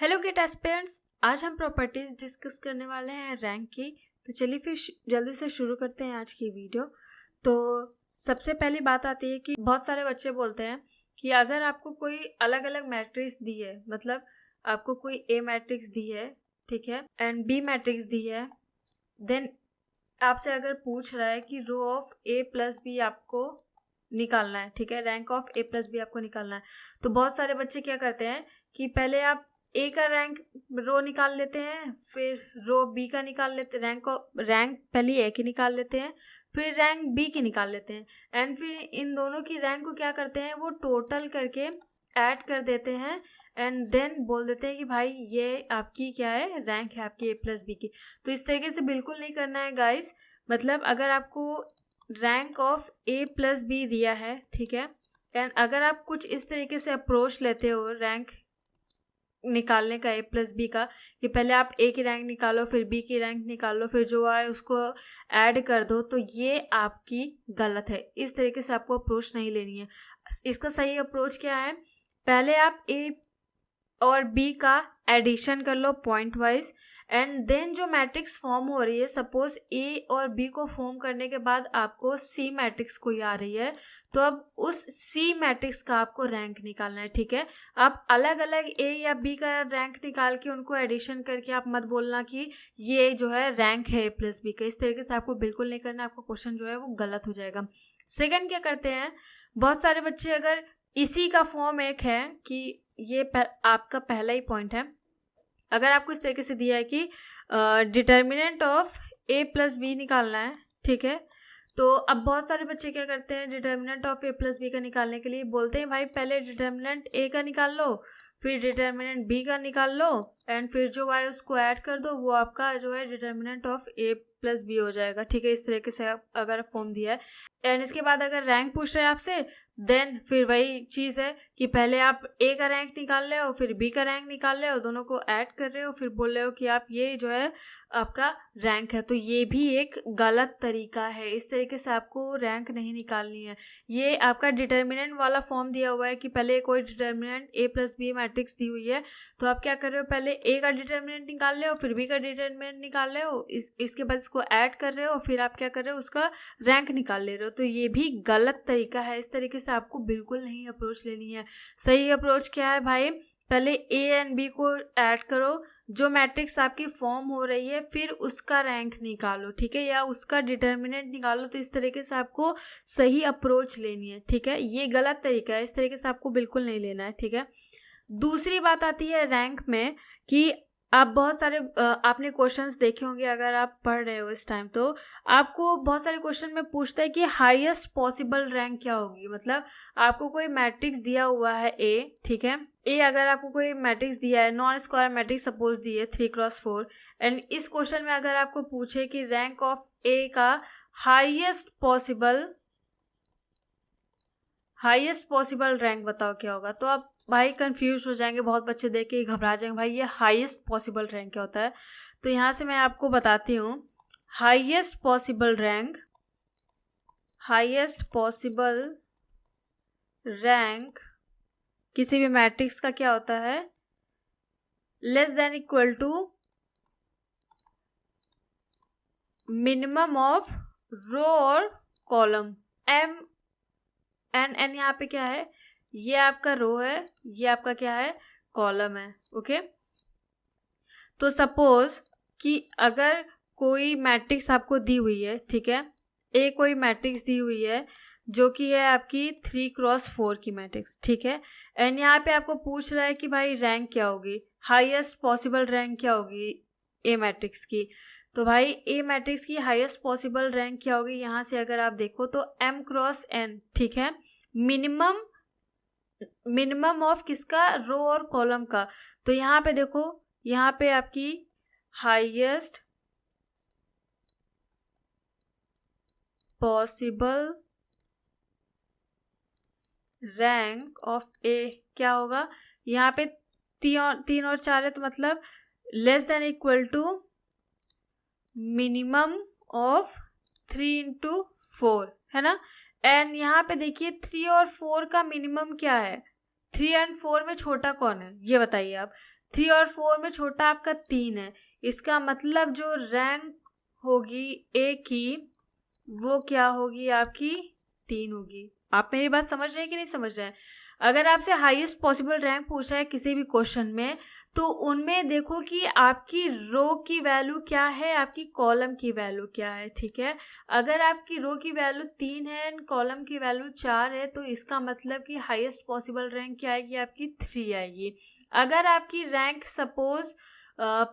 Hello gate aspirants, आज हम properties discuss करने वाले हैं रैंक की। तो चलिए फिर जल्दी से शुरू करते हैं आज की वीडियो। तो सबसे पहली बात आती है कि बहुत सारे बच्चे बोलते हैं कि अगर आपको कोई अलग अलग मैट्रिक्स दी है, मतलब आपको कोई ए मैट्रिक्स दी है, ठीक है, एंड बी मैट्रिक्स दी है, देन आपसे अगर पूछ रहा है कि row of A plus B आपको निकालना है, ठीक है, rank of A plus B आपको निकालना है। तो बहुत सारे बच्चे क्या करते हैं कि पहले आप ए का रैंक रो निकाल लेते हैं, फिर रो बी का निकाल लेते, रैंक पहले ए की निकाल लेते हैं, फिर रैंक बी की निकाल लेते हैं, एंड फिर इन दोनों की रैंक को क्या करते हैं, वो टोटल करके ऐड कर देते हैं एंड देन बोल देते हैं कि भाई ये आपकी क्या है, रैंक है आपकी ए प्लस बी की। तो इस तरीके से बिल्कुल नहीं करना है गाइस। मतलब अगर आपको rank of A plus B दिया है, ठीक है, एंड अगर आप कुछ इस तरीके से अप्रोच लेते हो रैंक निकालने का ए प्लस बी का, कि पहले आप ए की रैंक निकालो, फिर बी की रैंक निकालो, फिर जो आए उसको ऐड कर दो, तो ये आपकी गलत है। इस तरीके से आपको अप्रोच नहीं लेनी है। इसका सही अप्रोच क्या है, पहले आप ए और बी का एडिशन कर लो पॉइंट वाइज, एंड देन जो मैट्रिक्स फॉर्म हो रही है, सपोज ए और बी को फॉर्म करने के बाद आपको सी मैट्रिक्स कोई आ रही है, तो अब उस सी मैट्रिक्स का आपको रैंक निकालना है, ठीक है। आप अलग अलग ए या बी का रैंक निकाल के उनको एडिशन करके आप मत बोलना कि ये जो है रैंक है ए प्लस बी का। इस तरीके से आपको बिल्कुल नहीं करना, आपका क्वेश्चन जो है वो गलत हो जाएगा। सेकेंड क्या करते हैं, बहुत सारे बच्चे अगर इसी का फॉर्म एक है कि ये आपका पहला ही पॉइंट है, अगर आपको इस तरीके से दिया है कि determinant of A plus B निकालना है, ठीक है, तो अब बहुत सारे बच्चे क्या करते हैं, determinant of A plus B का निकालने के लिए बोलते हैं भाई पहले डिटर्मिनेंट ए का निकाल लो, फिर डिटर्मिनेंट बी का निकाल लो, एंड फिर जो आए उसको ऐड कर दो, वो आपका जो है determinant of A plus B हो जाएगा, ठीक है। इस तरीके से अगर फॉर्म दिया है, एंड इसके बाद अगर रैंक पूछ रहे हैं आपसे, देन फिर वही चीज़ है कि पहले आप ए का रैंक निकाल रहे हो, फिर बी का रैंक निकाल रहे हो, दोनों को ऐड कर रहे हो, फिर बोल रहे हो कि आप ये जो है आपका रैंक है। तो ये भी एक गलत तरीका है। इस तरीके से आपको रैंक नहीं निकालनी है। ये आपका डिटर्मिनेंट वाला फॉर्म दिया हुआ है कि पहले कोई डिटर्मिनेंट ए प्लस बी मैट्रिक्स दी हुई है, तो आप क्या कर रहे हो, पहले ए का डिटर्मिनेंट निकाल रहे हो, फिर बी का डिटर्मिनेंट निकाल रहे हो, इसके बाद इसको ऐड कर रहे हो, फिर आप क्या कर रहे हो, उसका रैंक निकाल ले रहे हो। तो ये भी गलत तरीका है। इस तरीके से आपको बिल्कुल नहीं अप्रोच लेनी है। सही अप्रोच क्या है भाई, पहले ए एंड बी को ऐड करो, जो मैट्रिक्स आपकी फॉर्म हो रही है, फिर उसका रैंक निकालो, ठीक है, या उसका डिटर्मिनेंट निकालो। तो इस तरीके से आपको सही अप्रोच लेनी है, ठीक है। ये गलत तरीका है, इस तरीके से आपको बिल्कुल नहीं लेना है, ठीक है। दूसरी बात आती है रैंक में कि आप बहुत सारे आपने क्वेश्चंस देखे होंगे, अगर आप पढ़ रहे हो इस टाइम, तो आपको बहुत सारे क्वेश्चन में पूछता है कि हाईएस्ट पॉसिबल रैंक क्या होगी। मतलब आपको कोई मैट्रिक्स दिया हुआ है ए, ठीक है, ए अगर आपको कोई मैट्रिक्स दिया है, नॉन स्क्वायर मैट्रिक्स सपोज दी है 3x4, एंड इस क्वेश्चन में अगर आपको पूछे कि रैंक ऑफ ए का हाईएस्ट पॉसिबल रैंक बताओ क्या होगा, तो आप भाई कंफ्यूज हो जाएंगे। बहुत बच्चे देख के घबरा जाएंगे, भाई ये हाईएस्ट पॉसिबल रैंक क्या होता है। तो यहाँ से मैं आपको बताती हूँ, हाईएस्ट पॉसिबल रैंक किसी भी मैट्रिक्स का क्या होता है, less than equal to minimum of row और कॉलम। एम एन यहाँ पे क्या है, ये आपका रो है, ये आपका क्या है, कॉलम है, ओके। तो सपोज कि अगर कोई मैट्रिक्स आपको दी हुई है, ठीक है, ए कोई मैट्रिक्स दी हुई है जो कि है आपकी 3x4 की मैट्रिक्स, ठीक है, एंड यहाँ पे आपको पूछ रहा है कि भाई रैंक क्या होगी, हाईएस्ट पॉसिबल रैंक क्या होगी ए मैट्रिक्स की। तो भाई ए मैट्रिक्स की हाईएस्ट पॉसिबल रैंक क्या होगी, यहाँ से अगर आप देखो तो m×n, ठीक है, मिनिमम ऑफ किसका, रो और कॉलम का। तो यहाँ पे देखो, यहाँ पे आपकी हाईएस्ट पॉसिबल रैंक ऑफ ए क्या होगा, यहाँ पे 3 और 4 है, तो मतलब less than equal to minimum of 3×4 है ना। एंड यहाँ पे देखिए 3 और 4 का मिनिमम क्या है, 3 और 4 में छोटा कौन है, ये बताइए आप। 3 और 4 में छोटा आपका 3 है, इसका मतलब जो रैंक होगी ए की वो क्या होगी, आपकी 3 होगी। आप मेरी बात समझ रहे हैं कि नहीं समझ रहे हैं? अगर आपसे हाईएस्ट पॉसिबल रैंक पूछ रहा है किसी भी क्वेश्चन में, तो उनमें देखो कि आपकी रो की वैल्यू क्या है, आपकी कॉलम की वैल्यू क्या है, ठीक है। अगर आपकी रो की वैल्यू 3 है एंड कॉलम की वैल्यू 4 है, तो इसका मतलब कि हाईएस्ट पॉसिबल रैंक क्या आएगी, आपकी 3 आएगी। अगर आपकी रैंक सपोज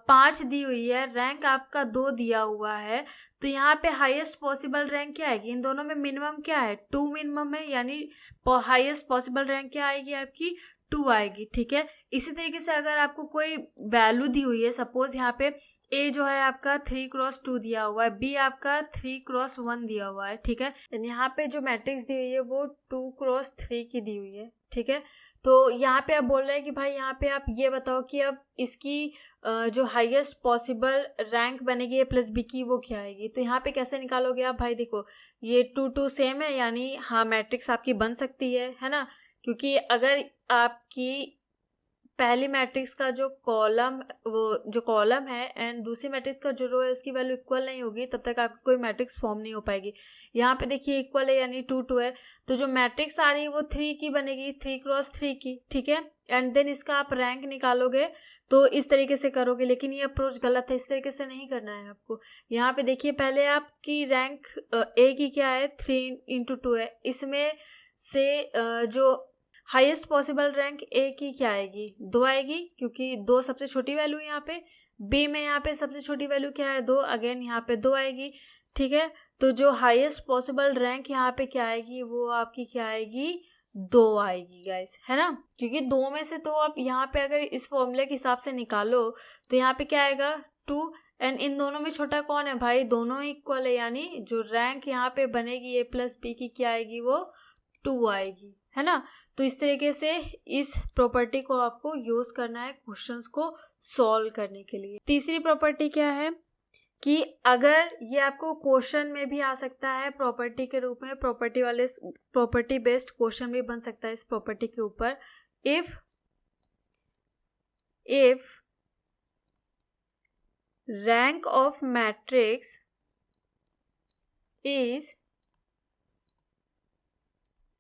5 दी हुई है, रैंक आपका 2 दिया हुआ है, तो यहाँ पे हाईएस्ट पॉसिबल रैंक क्या आएगी, इन दोनों में मिनिमम क्या है, 2 मिनिमम है, यानी हाईएस्ट पॉसिबल रैंक क्या आएगी, आपकी 2 आएगी, ठीक है। इसी तरीके से अगर आपको कोई वैल्यू दी हुई है, सपोज यहाँ पे ए जो है आपका 3x2 दिया हुआ है, बी आपका 3x1 दिया हुआ है, ठीक है। यहाँ पे जो मैट्रिक्स दी हुई है वो 2x3 की दी हुई है, ठीक है। तो यहाँ पे आप बोल रहे हैं कि भाई यहाँ पे आप ये बताओ कि अब इसकी जो हाईएस्ट पॉसिबल रैंक बनेगी ए प्लस बी की वो क्या आएगी। तो यहाँ पे कैसे निकालोगे आप, भाई देखो ये 2 सेम है, यानी हाँ मैट्रिक्स आपकी बन सकती है ना, क्योंकि अगर आपकी पहली मैट्रिक्स का जो कॉलम है एंड दूसरी मैट्रिक्स का जो रो है उसकी वैल्यू इक्वल नहीं होगी, तब तक आपकी कोई मैट्रिक्स फॉर्म नहीं हो पाएगी। यहाँ पे देखिए इक्वल है यानी 2 है, तो जो मैट्रिक्स आ रही है वो 3 की बनेगी, 3x3 की, ठीक है। एंड देन इसका आप रैंक निकालोगे तो इस तरीके से करोगे, लेकिन ये अप्रोच गलत है, इस तरीके से नहीं करना है आपको। यहाँ पे देखिए पहले आपकी रैंक ए की क्या है, 3x2 है, इसमें से जो हाईएस्ट पॉसिबल रैंक ए की क्या आएगी, 2 आएगी, क्योंकि 2 सबसे छोटी वैल्यू है यहाँ पे। बी में यहाँ पे सबसे छोटी वैल्यू क्या है, 2, अगेन यहाँ पे 2 आएगी, ठीक है। तो जो हाईएस्ट पॉसिबल रैंक यहाँ पे क्या आएगी, वो आपकी क्या आएगी, 2 आएगी गाइस, है ना। क्योंकि 2 में से तो आप यहाँ पे अगर इस फॉर्मूले के हिसाब से निकालो तो यहाँ पे क्या आएगा, 2, एंड इन दोनों में छोटा कौन है, भाई दोनों इक्वल है, यानी जो रैंक यहाँ पे बनेगी ए प्लस बी की क्या आएगी, वो 2 आएगी, है ना। तो इस तरीके से इस प्रॉपर्टी को आपको यूज करना है क्वेश्चंस को सॉल्व करने के लिए। तीसरी प्रॉपर्टी क्या है कि अगर ये आपको क्वेश्चन में भी आ सकता है प्रॉपर्टी के रूप में, प्रॉपर्टी बेस्ड क्वेश्चन भी बन सकता है इस प्रॉपर्टी के ऊपर। If rank of matrix is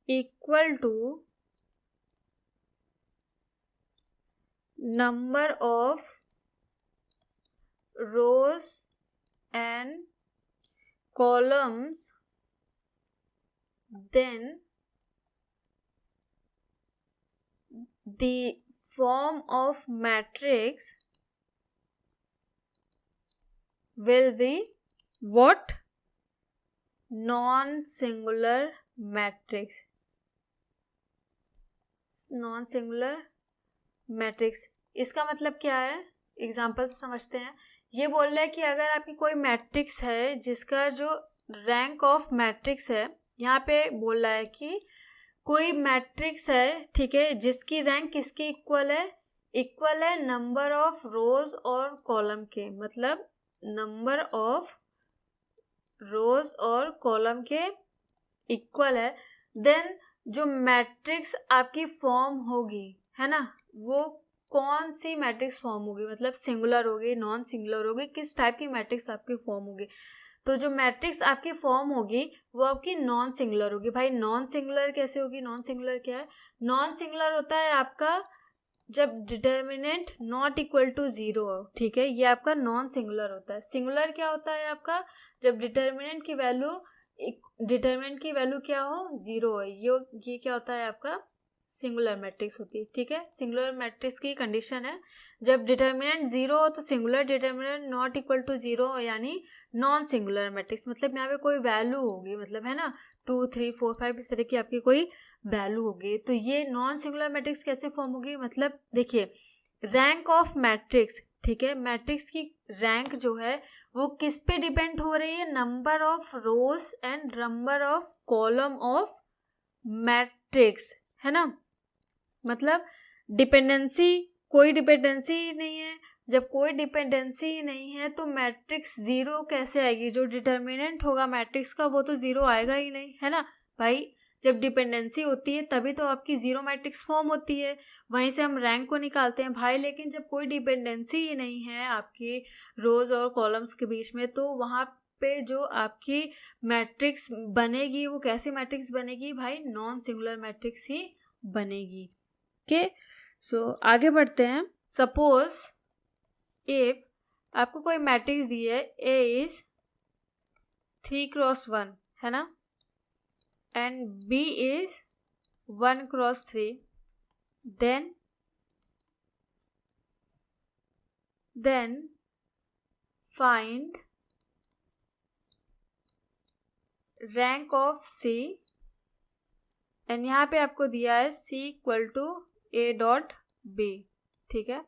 equal to number of rows and columns, then the form of matrix will be what, non-singular matrix, non-singular matrix. इसका मतलब क्या है, एग्जाम्पल से समझते हैं। ये बोल रहा है कि अगर आपकी कोई मैट्रिक्स है जिसका जो रैंक ऑफ मैट्रिक्स है, यहाँ पे बोल रहा है कि कोई मैट्रिक्स है, ठीक है, जिसकी रैंक किसकी इक्वल है नंबर ऑफ रोज और कॉलम के, मतलब नंबर ऑफ रोज और कॉलम के इक्वल है। देन जो मैट्रिक्स आपकी फॉर्म होगी, है ना, वो कौन सी मैट्रिक्स फॉर्म होगी, मतलब सिंगुलर होगी, नॉन सिंगुलर होगी, किस टाइप की मैट्रिक्स आपकी फॉर्म होगी। तो जो मैट्रिक्स आपकी फॉर्म होगी वो आपकी नॉन सिंगुलर होगी। भाई नॉन सिंगुलर कैसे होगी, नॉन सिंगुलर क्या है, नॉन सिंगुलर होता है आपका जब डिटर्मिनेंट नॉट इक्वल टू 0 हो, ठीक है, ये आपका नॉन सिंगुलर होता है। सिंगुलर क्या होता है आपका, जब डिटर्मिनेंट की वैल्यू क्या हो, 0 हो, ये क्या होता है आपका सिंगुलर मैट्रिक्स होती है, ठीक है। सिंगुलर मैट्रिक्स की कंडीशन है जब डिटर्मिनेंट 0 हो तो singular, determinant not equal to 0 हो यानी नॉन सिंगुलर मैट्रिक्स, मतलब यहाँ पे कोई वैल्यू होगी, मतलब है ना 2 3 4 5 इस तरह की आपकी कोई वैल्यू होगी। तो ये नॉन सिंगुलर मैट्रिक्स कैसे फॉर्म होगी, मतलब देखिए रैंक ऑफ मैट्रिक्स, ठीक है, मैट्रिक्स की रैंक जो है वो किस पे डिपेंड हो रही है, number of rose and number of column of matrix, है ना। मतलब कोई डिपेंडेंसी नहीं है। जब कोई डिपेंडेंसी नहीं है तो मैट्रिक्स 0 कैसे आएगी, जो डिटर्मिनेंट होगा मैट्रिक्स का वो तो 0 आएगा ही नहीं, है ना भाई। जब डिपेंडेंसी होती है तभी तो आपकी जीरो मैट्रिक्स फॉर्म होती है, वहीं से हम रैंक को निकालते हैं भाई। लेकिन जब कोई डिपेंडेंसी ही नहीं है आपकी रोज और कॉलम्स के बीच में, तो वहाँ पे जो आपकी मैट्रिक्स बनेगी वो कैसी मैट्रिक्स बनेगी भाई? नॉन सिंगुलर मैट्रिक्स ही बनेगी। ओके, सो आगे बढ़ते हैं। सपोज इफ आपको कोई मैट्रिक्स दी है, ए इज 3x1 है ना, and B is 1x3, then find rank of C, and यहाँ पे आपको दिया है C इक्वल टू A.B, ठीक है।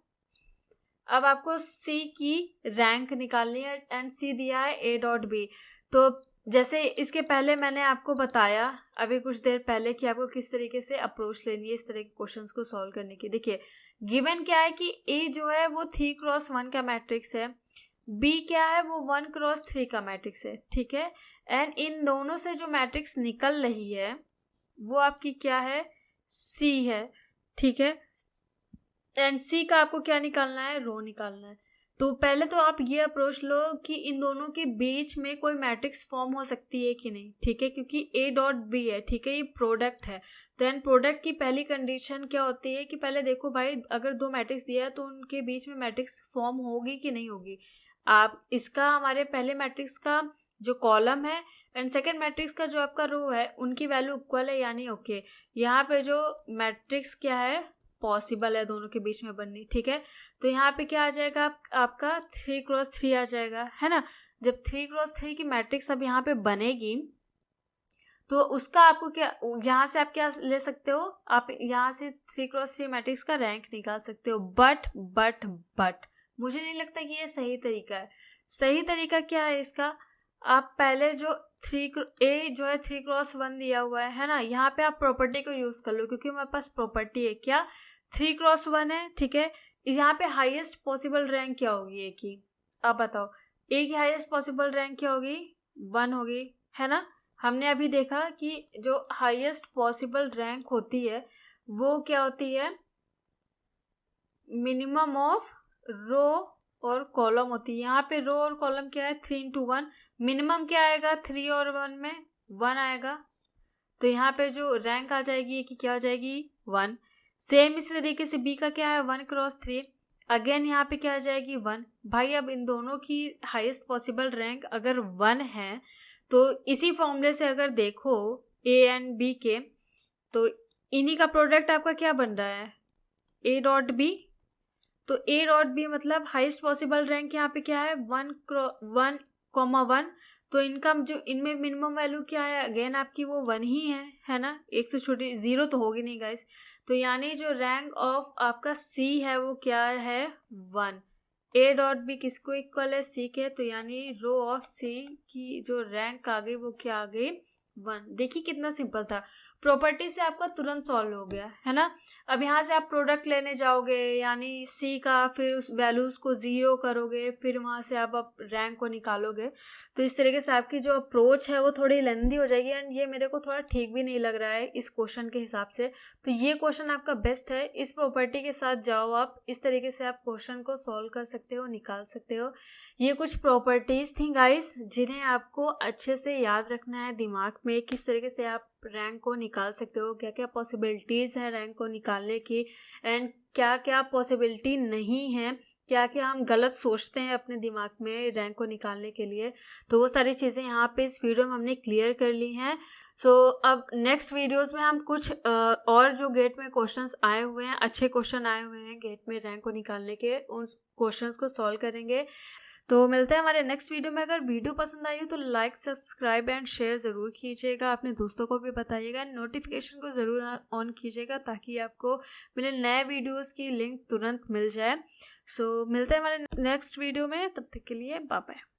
अब आपको C की रैंक निकालनी है एंड C दिया है A.B। तो जैसे इसके पहले मैंने आपको बताया अभी कुछ देर पहले कि आपको किस तरीके से अप्रोच लेनी है इस तरह के क्वेश्चंस को सॉल्व करने की। देखिए गिवन क्या है कि A जो है वो 3x1 का मैट्रिक्स है, B क्या है वो 1x3 का मैट्रिक्स है, ठीक है। एंड इन दोनों से जो मैट्रिक्स निकल रही है वो आपकी क्या है? C है, ठीक है। एंड C का आपको क्या निकालना है? रो निकालना है। तो पहले तो आप ये अप्रोच लो कि इन दोनों के बीच में कोई मैट्रिक्स फॉर्म हो सकती है कि नहीं, ठीक है, क्योंकि A.B है, ठीक है, ये प्रोडक्ट है। देन प्रोडक्ट की पहली कंडीशन क्या होती है कि पहले देखो भाई अगर दो मैट्रिक्स दिया है तो उनके बीच में मैट्रिक्स फॉर्म होगी कि नहीं होगी। आप इसका हमारे पहले मैट्रिक्स का जो कॉलम है एंड सेकेंड मैट्रिक्स का जो आपका रो है उनकी वैल्यू इक्वल है, यानी ओके यहाँ पे जो मैट्रिक्स क्या है? पॉसिबल है दोनों के बीच में बननी, ठीक है। तो यहाँ पे क्या आ जाएगा? आपका 3x3 आ जाएगा, है ना। जब 3x3 की मैट्रिक्स अब यहाँ पे बनेगी तो उसका आपको क्या, यहाँ से आप क्या ले सकते हो? आप यहाँ से 3x3 मैट्रिक्स का रैंक निकाल सकते हो। बट मुझे नहीं लगता कि ये सही तरीका है। सही तरीका क्या है इसका? आप पहले जो A जो है 3x1 दिया हुआ है ना, यहाँ पे आप प्रॉपर्टी को यूज कर लो क्योंकि हमारे पास प्रॉपर्टी है क्या? 3x1 है, ठीक है। यहाँ पे हाईएस्ट पॉसिबल रैंक क्या होगी A की? आप बताओ, A की हाईएस्ट पॉसिबल रैंक क्या होगी? 1 होगी, है ना। हमने अभी देखा कि जो हाईएस्ट पॉसिबल रैंक होती है वो क्या होती है? मिनिमम ऑफ रो और कॉलम होती है। यहाँ पे रो और कॉलम क्या है? 3x1। मिनिमम क्या आएगा? 3 और 1 में 1 आएगा। तो यहाँ पे जो रैंक आ जाएगी कि क्या हो जाएगी? 1। सेम इसी तरीके से B का क्या है? 1x3। अगेन यहाँ पे क्या आ जाएगी? 1। भाई अब इन दोनों की हाईएस्ट पॉसिबल रैंक अगर 1 है तो इसी फॉर्मूले से अगर देखो A एंड B के, तो इन्हीं का प्रोडक्ट आपका क्या बन रहा है? A.B। तो A.B मतलब हाईएस्ट पॉसिबल रैंक यहाँ पे क्या है? 1,1,1। तो इनका जो इनमें मिनिमम वैल्यू क्या है? अगेन आपकी वो 1 ही है ना। एक से छोटी 0 तो होगी नहीं गाइस। तो यानी जो रैंक ऑफ आपका C है वो क्या है? 1। A.B किसको इक्वल है? C के। तो यानी रो ऑफ C की जो रैंक आ गई वो क्या आ गई? 1। देखिए कितना सिंपल था, प्रॉपर्टी से आपका तुरंत सॉल्व हो गया, है ना। अब यहाँ से आप प्रोडक्ट लेने जाओगे यानी C का, फिर उस वैल्यूज को 0 करोगे, फिर वहाँ से आप रैंक को निकालोगे। तो इस तरीके से आपकी जो अप्रोच है वो थोड़ी लेंदी हो जाएगी एंड ये मेरे को थोड़ा ठीक भी नहीं लग रहा है इस क्वेश्चन के हिसाब से। तो ये क्वेश्चन आपका बेस्ट है, इस प्रॉपर्टी के साथ जाओ आप, इस तरीके से आप क्वेश्चन को सॉल्व कर सकते हो, निकाल सकते हो। ये कुछ प्रॉपर्टीज थी गाइस जिन्हें आपको अच्छे से याद रखना है दिमाग में, किस तरीके से आप रैंक को निकाल सकते हो, क्या क्या पॉसिबिलिटीज़ हैं रैंक को निकालने की एंड क्या क्या पॉसिबिलिटी नहीं है, क्या क्या हम गलत सोचते हैं अपने दिमाग में रैंक को निकालने के लिए। तो वो सारी चीज़ें यहाँ पे इस वीडियो में हमने क्लियर कर ली हैं। सो अब नेक्स्ट वीडियोस में हम कुछ और जो गेट में क्वेश्चंस आए हुए हैं, अच्छे क्वेश्चन आए हुए हैं गेट में रैंक को निकालने के, उन क्वेश्चंस को सॉल्व करेंगे। तो मिलते हैं हमारे नेक्स्ट वीडियो में। अगर वीडियो पसंद आई हो तो लाइक, सब्सक्राइब एंड शेयर ज़रूर कीजिएगा, अपने दोस्तों को भी बताइएगा, नोटिफिकेशन को ज़रूर ऑन कीजिएगा ताकि आपको मेरे नए वीडियोस की लिंक तुरंत मिल जाए। सो मिलते हैं हमारे नेक्स्ट वीडियो में, तब तक के लिए बाय बाय।